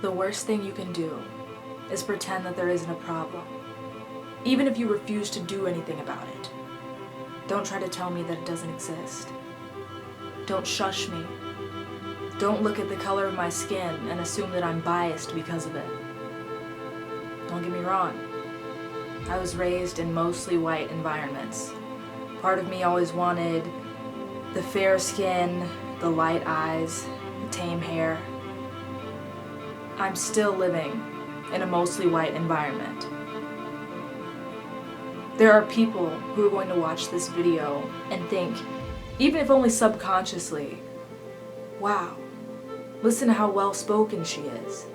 The worst thing you can do is pretend that there isn't a problem, even if you refuse to do anything about it. Don't try to tell me that it doesn't exist. Don't shush me. Don't look at the color of my skin and assume that I'm biased because of it. Don't get me wrong. I was raised in mostly white environments. Part of me always wanted the fair skin, the light eyes, the tame hair. I'm still living in a mostly white environment. There are people who are going to watch this video and think, even if only subconsciously, wow, listen to how well-spoken she is.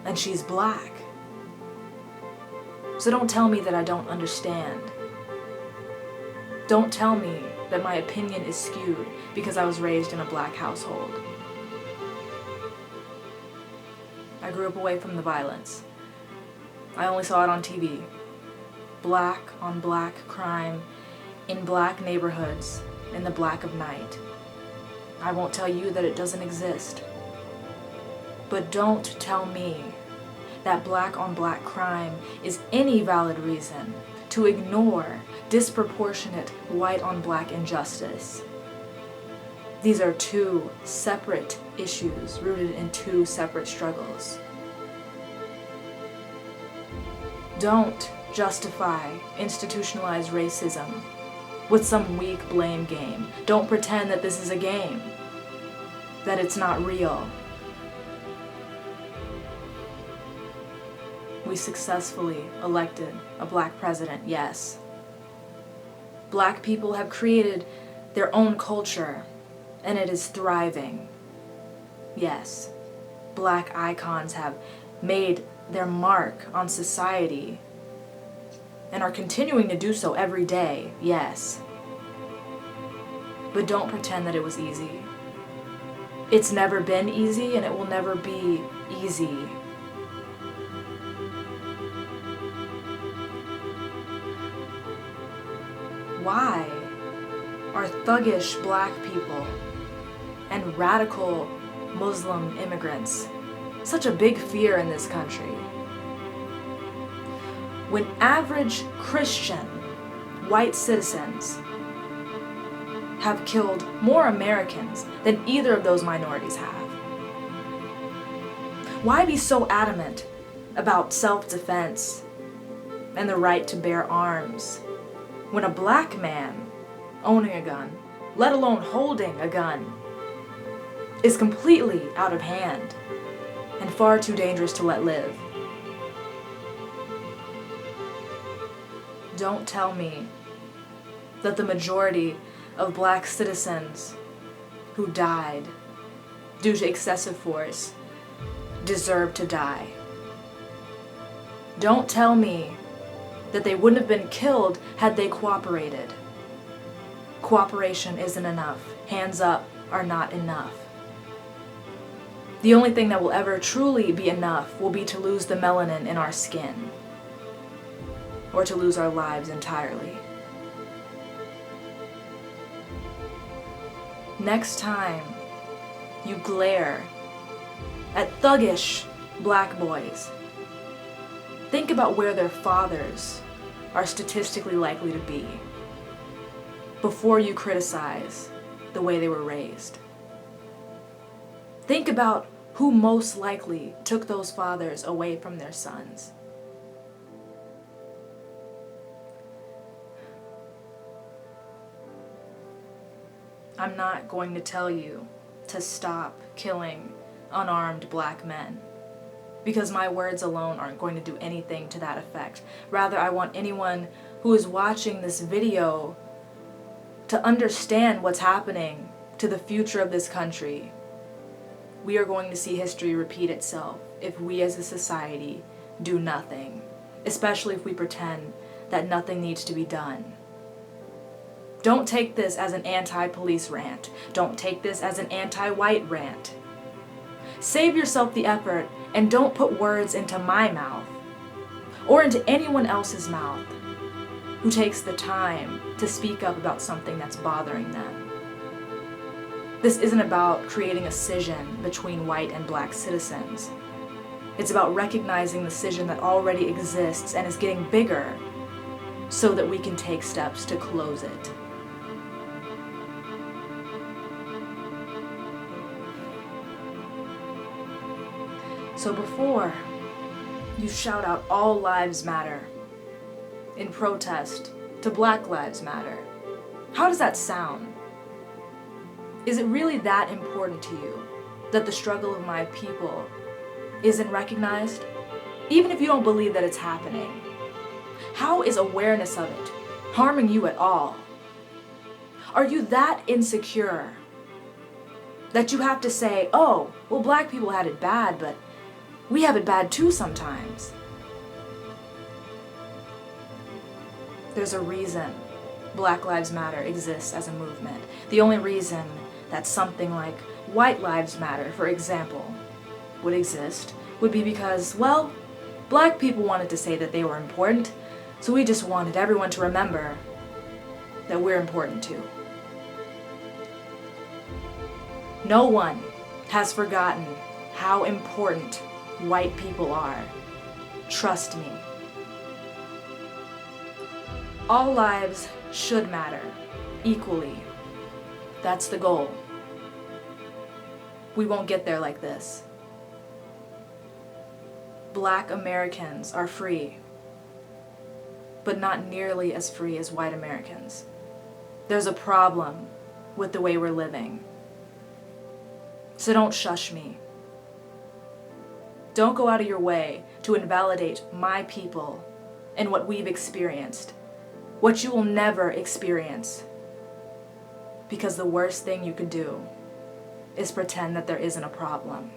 And she's black. So don't tell me that I don't understand. Don't tell me that my opinion is skewed because I was raised in a black household. I grew up away from the violence. I only saw it on TV. Black on black crime in black neighborhoods in the black of night. I won't tell you that it doesn't exist. But don't tell me that black on black crime is any valid reason to ignore disproportionate white on black injustice. These are two separate issues rooted in two separate struggles. Don't justify institutionalized racism with some weak blame game. Don't pretend that this is a game, that it's not real. We successfully elected a black president, yes. Black people have created their own culture, and it is thriving. Yes, black icons have made their mark on society and are continuing to do so every day, yes. But don't pretend that it was easy. It's never been easy, and it will never be easy. Why are thuggish black people and radical Muslim immigrants such a big fear in this country? When average Christian white citizens have killed more Americans than either of those minorities have? Why be so adamant about self-defense and the right to bear arms when a black man owning a gun, let alone holding a gun, is completely out of hand and far too dangerous to let live? Don't tell me that the majority of black citizens who died due to excessive force deserve to die. Don't tell me that they wouldn't have been killed had they cooperated. Cooperation isn't enough. Hands up are not enough. The only thing that will ever truly be enough will be to lose the melanin in our skin, or to lose our lives entirely. Next time you glare at thuggish black boys, think about where their fathers are statistically likely to be before you criticize the way they were raised. Think about who most likely took those fathers away from their sons. I'm not going to tell you to stop killing unarmed black men, because my words alone aren't going to do anything to that effect. Rather, I want anyone who is watching this video to understand what's happening to the future of this country. We are going to see history repeat itself if we as a society do nothing, especially if we pretend that nothing needs to be done. Don't take this as an anti-police rant. Don't take this as an anti-white rant. Save yourself the effort and don't put words into my mouth or into anyone else's mouth who takes the time to speak up about something that's bothering them. This isn't about creating a scission between white and black citizens. It's about recognizing the scission that already exists and is getting bigger so that we can take steps to close it. So before you shout out "All lives matter" in protest to "Black lives matter," how does that sound? Is it really that important to you that the struggle of my people isn't recognized? Even if you don't believe that it's happening, how is awareness of it harming you at all? Are you that insecure that you have to say, oh, well, black people had it bad, but we have it bad too sometimes? There's a reason Black Lives Matter exists as a movement. The only reason that something like White Lives Matter, for example, would exist would be because, well, black people wanted to say that they were important, so we just wanted everyone to remember that we're important too. No one has forgotten how important white people are. Trust me. All lives should matter equally. That's the goal. We won't get there like this. Black Americans are free, but not nearly as free as white Americans. There's a problem with the way we're living. So don't shush me. Don't go out of your way to invalidate my people and what we've experienced, what you will never experience. Because the worst thing you can do is pretend that there isn't a problem.